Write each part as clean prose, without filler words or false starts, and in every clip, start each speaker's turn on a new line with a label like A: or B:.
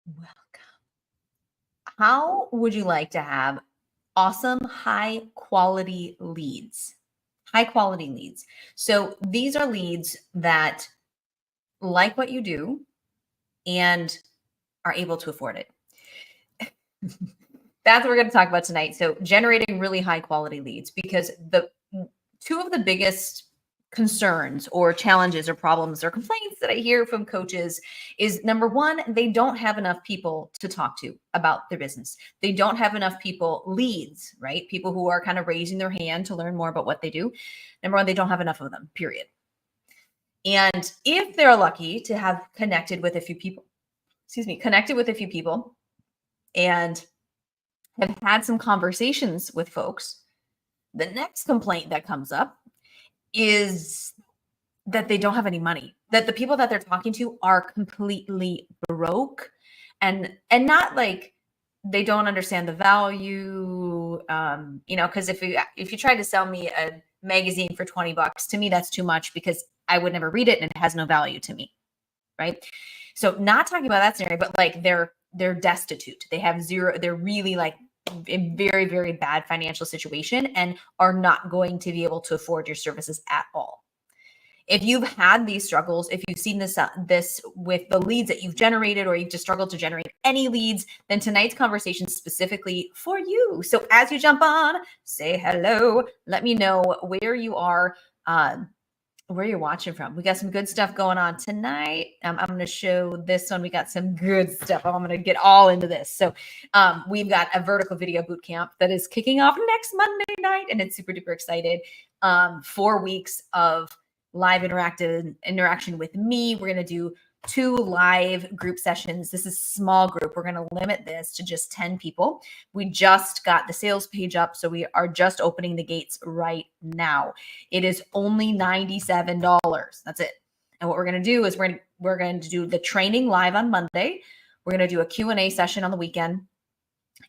A: Welcome. How would you like to have awesome, high quality leads? High quality leads. So these are leads that like what you do and are able to afford it. That's what we're going to talk about tonight. So generating really high quality leads, because the two of the biggest concerns or challenges or problems or complaints that I hear from coaches is, number one, they don't have enough people to talk to about their business. They don't have enough people, leads, right? People who are kind of raising their hand to learn more about what they do. Number one, they don't have enough of them, period. And if they're lucky to have connected with a few people, and have had some conversations with folks, the next complaint that comes up is that they don't have any money, that the people that they're talking to are completely broke, and not like they don't understand the value. Because if you try to sell me a magazine for $20, to me that's too much, because I would never read it and it has no value to me, right? So not talking about that scenario, but like they're destitute. They have zero. They're really like in very, very bad financial situation and are not going to be able to afford your services at all. If you've had these struggles, if you've seen this with the leads that you've generated, or you've just struggled to generate any leads, then tonight's conversation is specifically for you. So as you jump on, say hello. Let me know where you are, where you're watching from. We got some good stuff going on tonight. I'm going to show this one. We got some good stuff. I'm going to get all into this. So we've got a vertical video boot camp that is kicking off next Monday night, and it's super duper excited. 4 weeks of live interaction with me. We're going to do 2 live group sessions. This is small group. We're going to limit this to just 10 people. We just got the sales page up, so we are just opening the gates right now. It is only $97. That's it. And what we're going to do is we're going to do the training live on Monday. We're going to do a Q&A session on the weekend,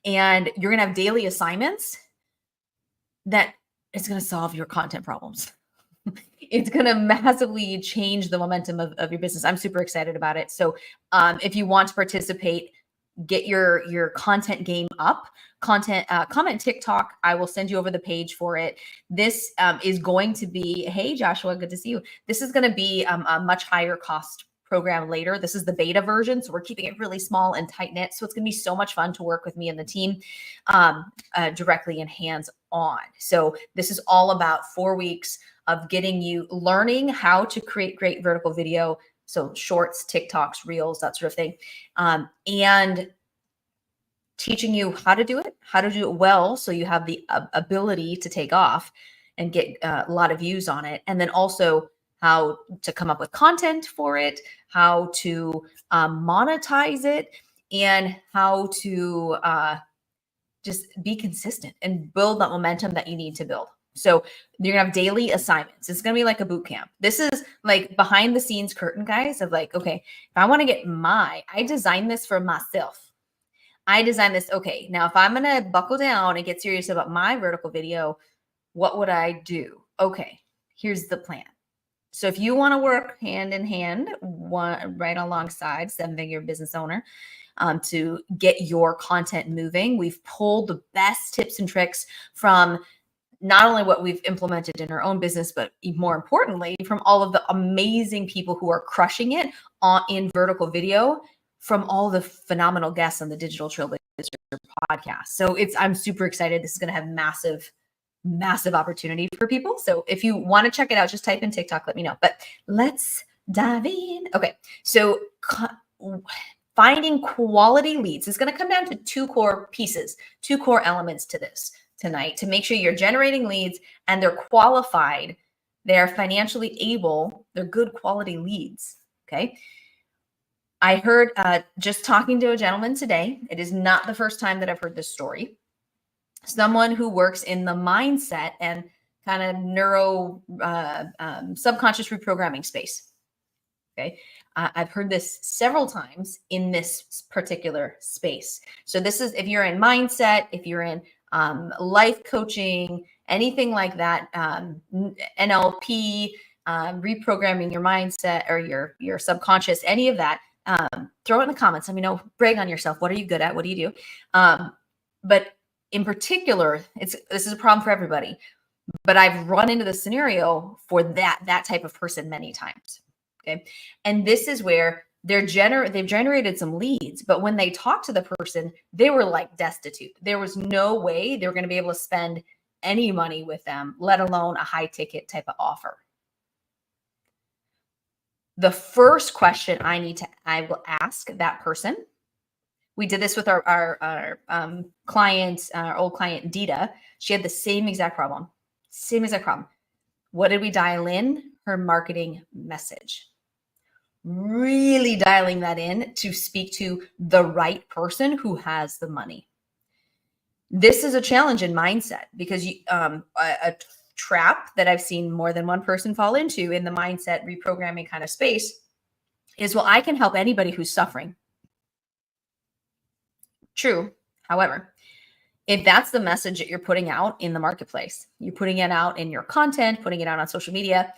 A: and you're going to have daily assignments that is going to solve your content problems. It's going to massively change the momentum of your business. I'm super excited about it. So if you want to participate, get your content game up. Comment TikTok. I will send you over the page for it. This is going to be, hey, Joshua, good to see you. This is going to be a much higher cost program later. This is the beta version, so we're keeping it really small and tight knit. So it's going to be so much fun to work with me and the team directly and hands on. So this is all about 4 weeks of getting you learning how to create great vertical video. So shorts, TikToks, reels, that sort of thing. And teaching you how to do it well, so you have the ability to take off and get a lot of views on it. And then also how to come up with content for it, how to monetize it, and how to just be consistent and build that momentum that you need to build. So you're gonna have daily assignments. It's gonna be like a boot camp. This is like behind the scenes curtain, guys, of like, okay, if I want to get I designed this for myself. I designed this. Okay, now if I'm gonna buckle down and get serious about my vertical video, what would I do? Okay, here's the plan. So if you want to work hand in hand, right alongside 7-figure business owner, to get your content moving, we've pulled the best tips and tricks from not only what we've implemented in our own business, but more importantly, from all of the amazing people who are crushing it in vertical video, from all the phenomenal guests on the Digital Trailblazer podcast. So I'm super excited. This is going to have massive opportunity for people. So if you want to check it out, just type in TikTok, let me know. But let's dive in. Okay. So finding quality leads is going to come down to 2 core pieces, 2 core elements to this tonight, to make sure you're generating leads and they're qualified, they're financially able, they're good quality leads. Okay. I heard just talking to a gentleman today, it is not the first time that I've heard this story. Someone who works in the mindset and kind of neuro subconscious reprogramming space. Okay. I've heard this several times in this particular space. So this is, if you're in mindset, if you're in life coaching, anything like that, NLP, reprogramming your mindset or your subconscious, any of that, Throw it in the comments. Let me know, brag on yourself. What are you good at? What do you do? But in particular, this is a problem for everybody. But I've run into the scenario for that type of person many times. Okay. And this is where they've generated some leads, but when they talked to the person, they were like destitute. There was no way they were going to be able to spend any money with them, let alone a high ticket type of offer. The first question I will ask that person. We did this with our client, our old client, Dita. She had the same exact problem. Same exact problem. What did we dial in? Her marketing message. Really dialing that in to speak to the right person who has the money. This is a challenge in mindset because a trap that I've seen more than one person fall into in the mindset reprogramming kind of space is, well, I can help anybody who's suffering. True. However, if that's the message that you're putting out in the marketplace, you're putting it out in your content, putting it out on social media,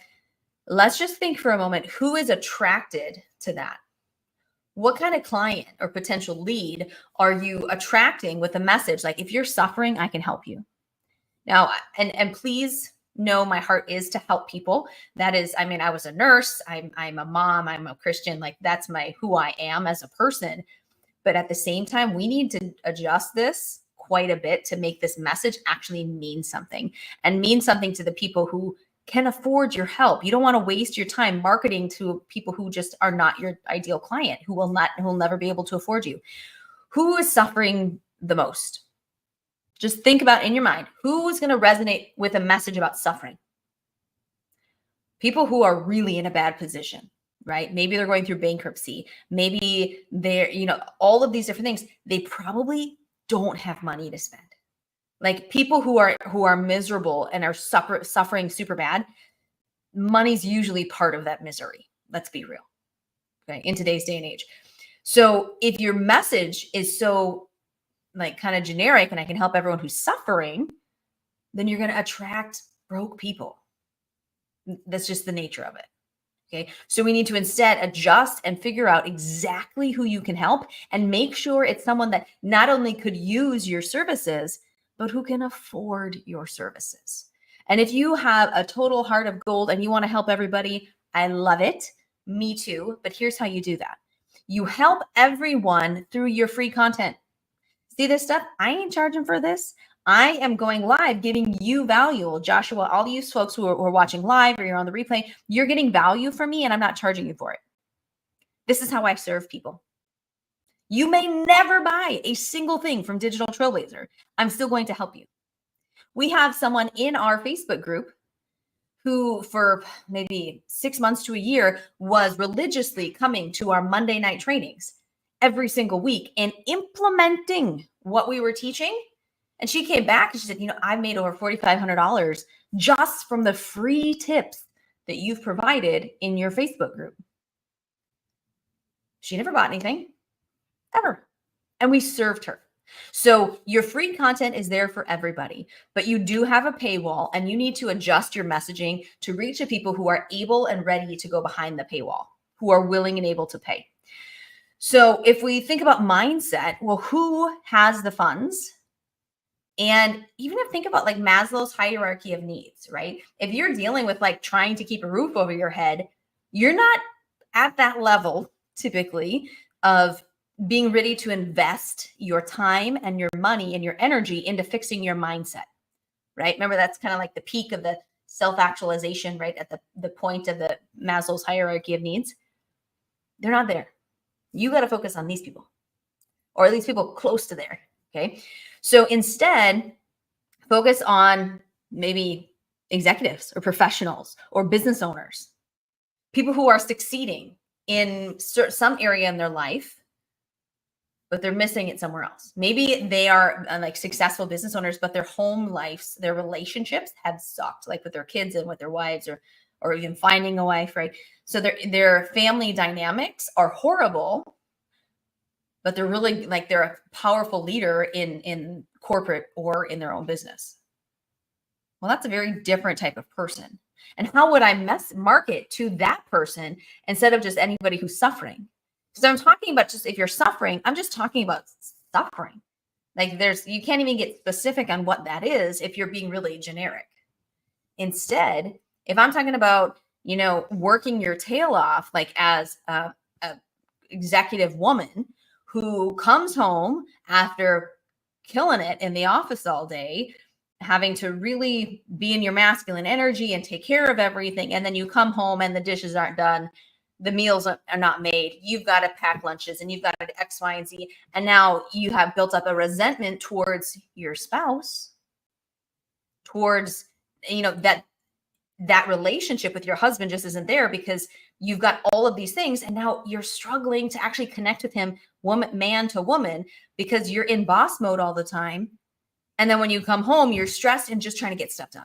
A: let's just think for a moment, who is attracted to that? What kind of client or potential lead are you attracting with a message? Like, if you're suffering, I can help you. Now, and please know my heart is to help people. That is, I mean, I was a nurse, I'm a mom, I'm a Christian, like that's who I am as a person. But at the same time, we need to adjust this quite a bit to make this message actually mean something and mean something to the people who can afford your help. You don't want to waste your time marketing to people who just are not your ideal client, who will never be able to afford you. Who is suffering the most? Just think about in your mind, who is going to resonate with a message about suffering? People who are really in a bad position, right? Maybe they're going through bankruptcy. Maybe they're, all of these different things. They probably don't have money to spend. Like people who are miserable and are suffering super bad, money's usually part of that misery. Let's be real. Okay, in today's day and age. So if your message is so like kind of generic and I can help everyone who's suffering, then you're going to attract broke people. That's just the nature of it. Okay. So we need to instead adjust and figure out exactly who you can help and make sure it's someone that not only could use your services, but who can afford your services. And if you have a total heart of gold and you want to help everybody, I love it. Me too. But here's how you do that. You help everyone through your free content. See this stuff? I ain't charging for this. I am going live, giving you value. Joshua, all you folks who are watching live or you're on the replay, you're getting value from me and I'm not charging you for it. This is how I serve people. You may never buy a single thing from Digital Trailblazer. I'm still going to help you. We have someone in our Facebook group who for maybe 6 months to a year was religiously coming to our Monday night trainings every single week and implementing what we were teaching. And she came back and she said, I've made over $4,500 just from the free tips that you've provided in your Facebook group. She never bought anything, ever. And we served her. So your free content is there for everybody, but you do have a paywall and you need to adjust your messaging to reach the people who are able and ready to go behind the paywall, who are willing and able to pay. So if we think about mindset, well, who has the funds? And even if think about like Maslow's hierarchy of needs, right? If you're dealing with like trying to keep a roof over your head, you're not at that level typically of being ready to invest your time and your money and your energy into fixing your mindset, right? Remember, that's kind of like the peak of the self-actualization, right? At the point of the Maslow's hierarchy of needs. They're not there. You got to focus on these people, or at least people close to there. Okay. So instead, focus on maybe executives or professionals or business owners, people who are succeeding in some area in their life, but they're missing it somewhere else. Maybe they are like successful business owners, but their home lives, their relationships have sucked, like with their kids and with their wives, or even finding a wife, right? So their family dynamics are horrible, but they're really like they're a powerful leader in corporate or in their own business. Well, that's a very different type of person. And how would I market to that person instead of just anybody who's suffering? Because I'm talking about just if you're suffering, I'm just talking about suffering. Like you can't even get specific on what that is if you're being really generic. Instead, if I'm talking about, working your tail off, like as a executive woman who comes home after killing it in the office all day, having to really be in your masculine energy and take care of everything. And then you come home and the dishes aren't done. The meals are not made. You've got to pack lunches and you've got to X, Y, and Z. And now you have built up a resentment towards your spouse, towards, that relationship with your husband just isn't there because you've got all of these things. And now you're struggling to actually connect with him, man to woman, because you're in boss mode all the time. And then when you come home, you're stressed and just trying to get stuff done.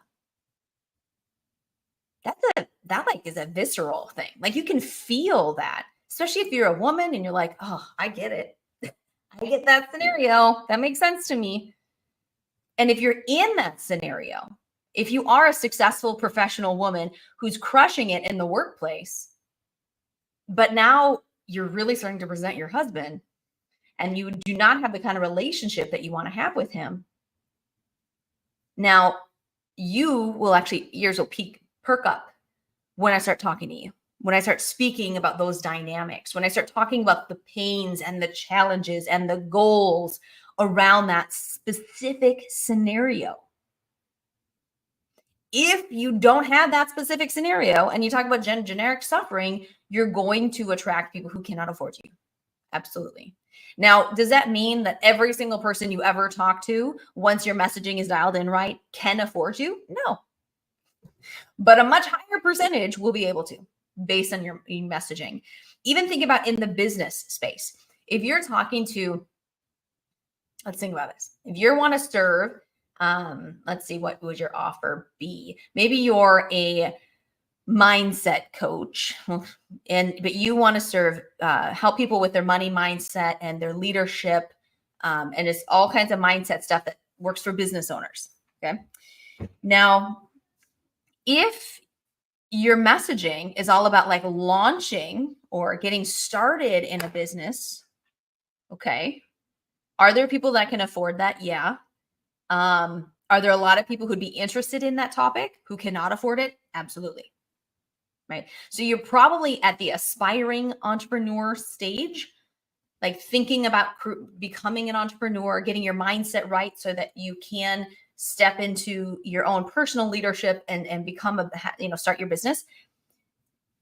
A: That is a visceral thing. Like you can feel that, especially if you're a woman and you're like, oh, I get it. I get that scenario. That makes sense to me. And if you're in that scenario, if you are a successful professional woman who's crushing it in the workplace, but now you're really starting to resent your husband and you do not have the kind of relationship that you want to have with him, now ears will perk up when I start talking to you, when I start speaking about those dynamics, when I start talking about the pains and the challenges and the goals around that specific scenario. If you don't have that specific scenario and you talk about generic suffering, you're going to attract people who cannot afford you. Absolutely. Now, does that mean that every single person you ever talk to, once your messaging is dialed in right, can afford you? No. But a much higher percentage will be able to, based on your messaging. Even think about in the business space. If you're talking to, let's think about this. If you want to serve, let's see, what would your offer be? Maybe you're a mindset coach but you want to serve, help people with their money mindset and their leadership. And it's all kinds of mindset stuff that works for business owners. Okay. Now, if your messaging is all about like launching or getting started in a business, okay. Are there people that can afford that? Yeah. Are there a lot of people who'd be interested in that topic who cannot afford it? Absolutely. Right. So you're probably at the aspiring entrepreneur stage, like thinking about becoming an entrepreneur, getting your mindset right so that you can step into your own personal leadership and become start your business.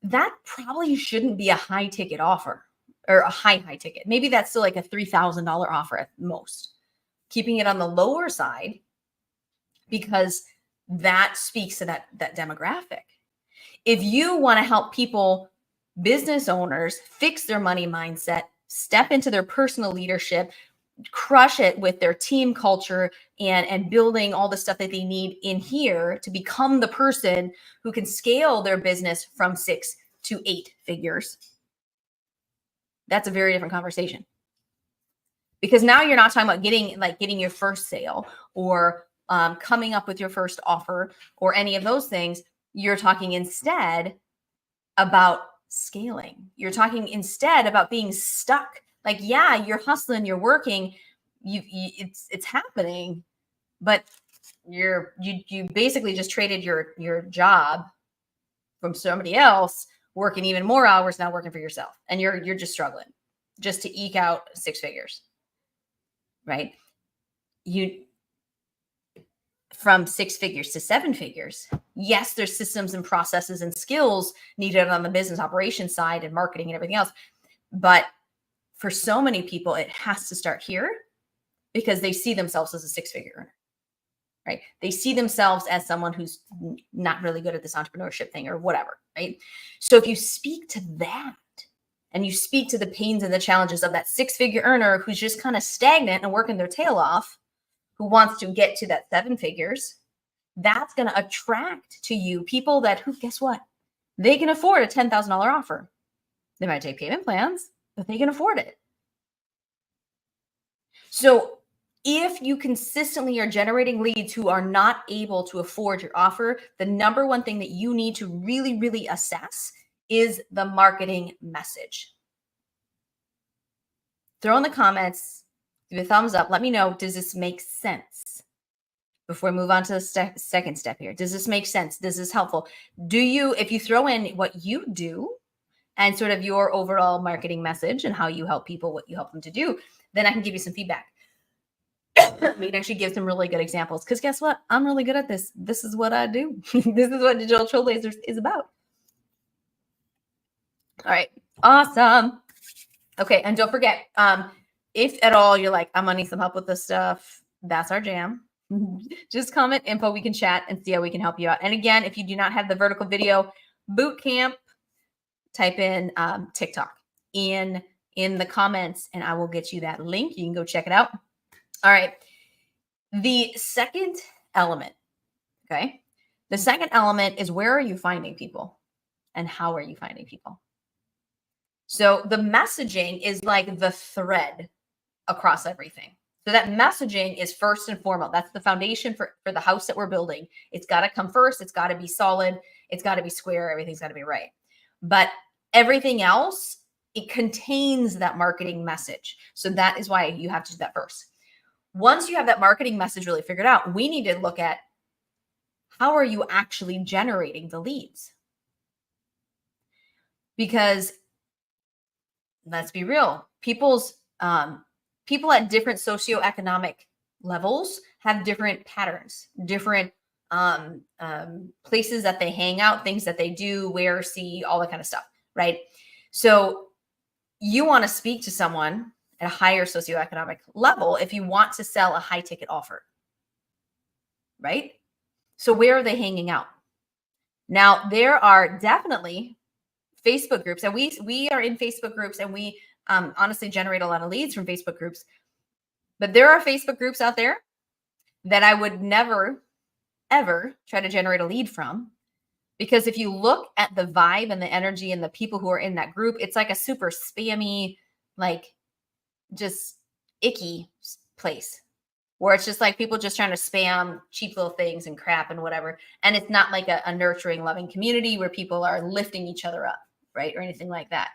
A: That probably shouldn't be a high ticket offer or a high ticket. Maybe that's still like a $3,000 offer at most. Keeping it on the lower side because that speaks to that demographic. If you want to help people, business owners, fix their money mindset, step into their personal leadership, crush it with their team culture and building all the stuff that they need in here to become the person who can scale their business from 6 to 8 figures, that's a very different conversation. Because now you're not talking about getting your first sale or coming up with your first offer or any of those things. You're talking instead about scaling. You're talking instead about being stuck. Like, yeah, you're hustling, you're working, it's happening, but you basically just traded your job from somebody else, working even more hours now, working for yourself, and you're just struggling just to eke out 6 figures. Right? From 6 figures to 7 figures. Yes, there's systems and processes and skills needed on the business operations side and marketing and everything else. But for so many people, it has to start here because they see themselves as a 6-figure earner, right? They see themselves as someone who's not really good at this entrepreneurship thing or whatever, right? So if you speak to that and you speak to the pains and the challenges of that 6-figure earner who's just kind of stagnant and working their tail off, who wants to get to that 7 figures, that's going to attract to you people who, guess what? They can afford a $10,000 offer. They might take payment plans, but they can afford it. So if you consistently are generating leads who are not able to afford your offer, the number one thing that you need to really, really assess is the marketing message. throw in the comments, give a thumbs up. Let me know, does this make sense? Before we move on to the second step here, does this make sense? Does this helpful? If you throw in what you do and sort of your overall marketing message and how you help people, what you help them to do, then I can give you some feedback. We can actually give some really good examples, because guess what? I'm really good at this. This is what I do. This is what Digital Trailblazers is about. All right. Awesome. Okay. And don't forget, if at all you're like, I'm gonna need some help with this stuff, that's our jam. Just comment info, we can chat and see how we can help you out. And again, if you do not have the vertical video boot camp, type in TikTok in the comments and I will get you that link. You can go check it out. All right. The second element, okay? The second element is, where are you finding people and how are you finding people? So the messaging is like the thread across everything. So that messaging is first and foremost. That's the foundation for the house that we're building. It's got to come first. It's got to be solid. It's got to be square. Everything's got to be right. But everything else, it contains that marketing message. So that is why you have to do that first. Once you have that marketing message really figured out, we need to look at, how are you actually generating the leads? Because let's be real, people at different socioeconomic levels have different patterns, different places that they hang out, things that they do, wear, see, all that kind of stuff, right? So you want to speak to someone at a higher socioeconomic level if you want to sell a high ticket offer, right? So where are they hanging out? Now, there are definitely Facebook groups, and we are in Facebook groups, and we honestly generate a lot of leads from Facebook groups. But there are Facebook groups out there that I would never, ever try to generate a lead from, because if you look at the vibe and the energy and the people who are in that group, it's like a super spammy, like just icky place where it's just like people just trying to spam cheap little things and crap and whatever. And it's not like a nurturing, loving community where people are lifting each other up, right? Or anything like that.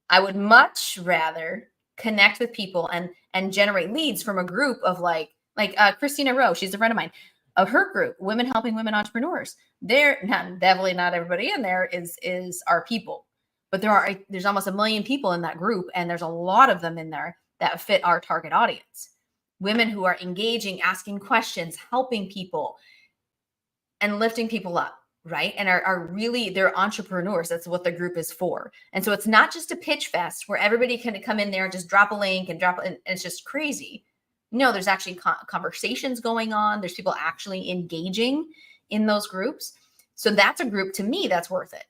A: I would much rather connect with people and generate leads from a group of like Christina Rowe. She's a friend of mine. Of her group, Women Helping Women Entrepreneurs. Definitely not everybody in there is our people, but there's almost 1 million people in that group, and there's a lot of them in there that fit our target audience. Women who are engaging, asking questions, helping people, and lifting people up, right? And are really, they're entrepreneurs. That's what the group is for. And so it's not just a pitch fest where everybody can come in there and just drop a link and it's just crazy. No, there's actually conversations going on. There's people actually engaging in those groups. So that's a group, to me, that's worth it.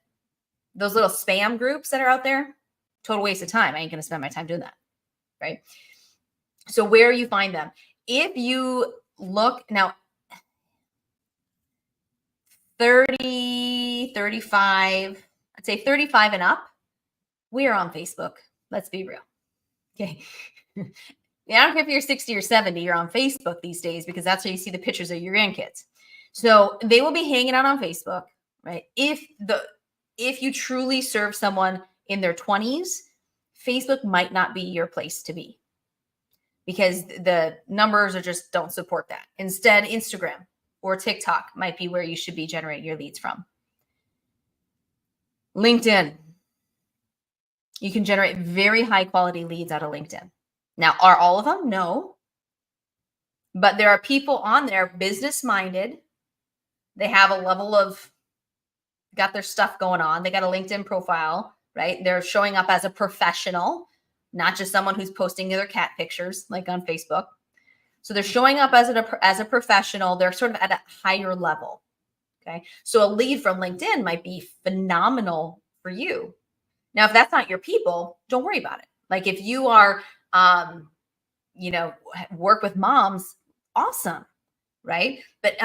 A: Those little spam groups that are out there, total waste of time. I ain't going to spend my time doing that, right? So where you find them, if you look now, 30, 35, I'd say 35 and up, we are on Facebook. Let's be real. Okay. I don't care if you're 60 or 70, you're on Facebook these days, because that's where you see the pictures of your grandkids. So they will be hanging out on Facebook, right? If you truly serve someone in their 20s, Facebook might not be your place to be, because the numbers don't support that. Instead, Instagram or TikTok might be where you should be generating your leads from. LinkedIn. You can generate very high quality leads out of LinkedIn. Now, are all of them? No. But there are people on there, business minded. They have a level of, got their stuff going on. They got a LinkedIn profile, right? They're showing up as a professional, not just someone who's posting their cat pictures like on Facebook. So they're showing up as a professional. They're sort of at a higher level. Okay. So a lead from LinkedIn might be phenomenal for you. Now, if that's not your people, don't worry about it. Like if you are, work with moms, awesome. Right. But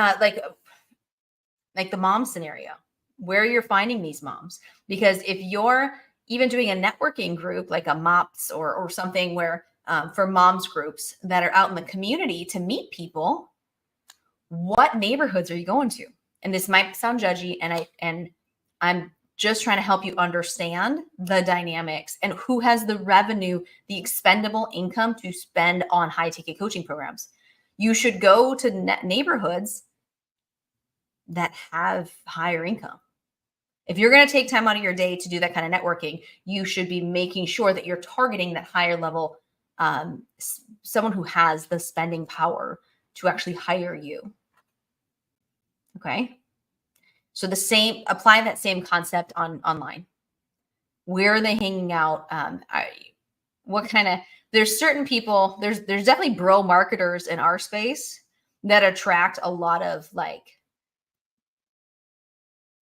A: like the mom scenario, where you're finding these moms, because if you're even doing a networking group, like a MOPS or something where for moms groups that are out in the community to meet people, what neighborhoods are you going to? And this might sound judgy, and I'm just trying to help you understand the dynamics and who has the revenue, the expendable income to spend on high ticket coaching programs. You should go to neighborhoods that have higher income. If you're going to take time out of your day to do that kind of networking, you should be making sure that you're targeting that higher level, someone who has the spending power to actually hire you. Okay. So apply that same concept online. Where are they hanging out? There's certain people, there's definitely bro marketers in our space that attract a lot of like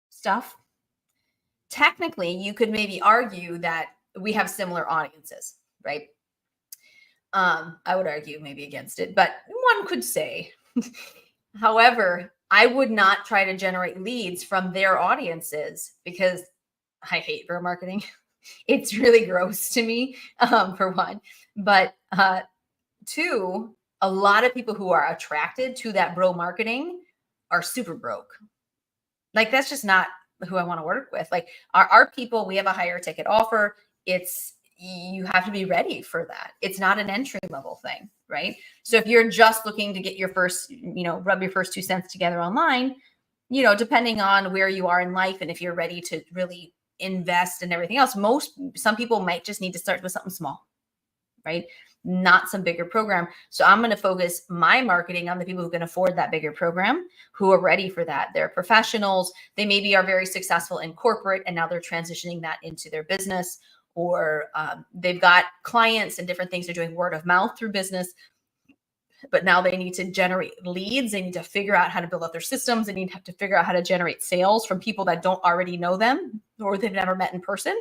A: stuff. Technically, you could maybe argue that we have similar audiences, right? I would argue maybe against it, but one could say. However, I would not try to generate leads from their audiences because I hate bro marketing. It's really gross to me, for one. But two, a lot of people who are attracted to that bro marketing are super broke. Like, that's just not who I want to work with. Like, our people, we have a higher ticket offer. You have to be ready for that. It's not an entry level thing, right? So if you're just looking to get your first, rub your first 2 cents together online, depending on where you are in life and if you're ready to really invest and everything else, some people might just need to start with something small, right? Not some bigger program. So I'm going to focus my marketing on the people who can afford that bigger program, who are ready for that. They're professionals. They maybe are very successful in corporate and now they're transitioning that into their business, or they've got clients and different things. They're doing word of mouth through business, but now they need to generate leads. They need to figure out how to build out their systems. They need to have to figure out how to generate sales from people that don't already know them or they've never met in person.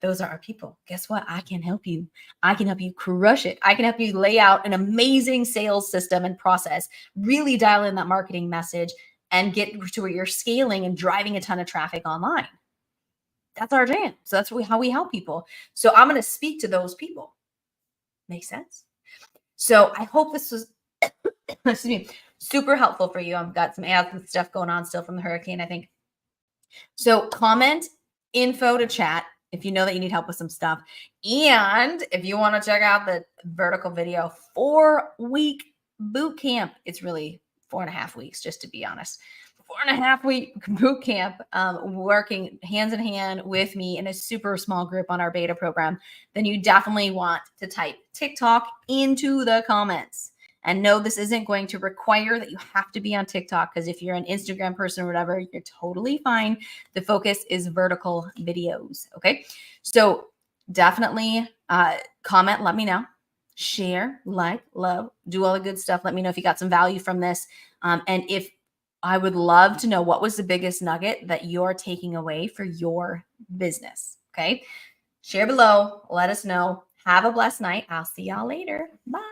A: Those are our people. Guess what? I can help you. I can help you crush it. I can help you lay out an amazing sales system and process, really dial in that marketing message and get to where you're scaling and driving a ton of traffic online. That's our jam. So that's how we help people. So I'm going to speak to those people. Make sense? So I hope this was excuse me, super helpful for you. I've got some ads and stuff going on still from the hurricane, I think. So comment info to chat if you know that you need help with some stuff. And if you want to check out the Vertical Video 4-week boot camp, it's really 4.5 weeks, just to be honest. 4.5-week boot camp, working hands in hand with me in a super small group on our beta program, then you definitely want to type TikTok into the comments. And no, this isn't going to require that you have to be on TikTok, because if you're an Instagram person or whatever, you're totally fine. The focus is vertical videos. Okay. So definitely comment, let me know, share, like, love, do all the good stuff. Let me know if you got some value from this. And if I would love to know what was the biggest nugget that you're taking away for your business. Okay. Share below. Let us know. Have a blessed night. I'll see y'all later. Bye.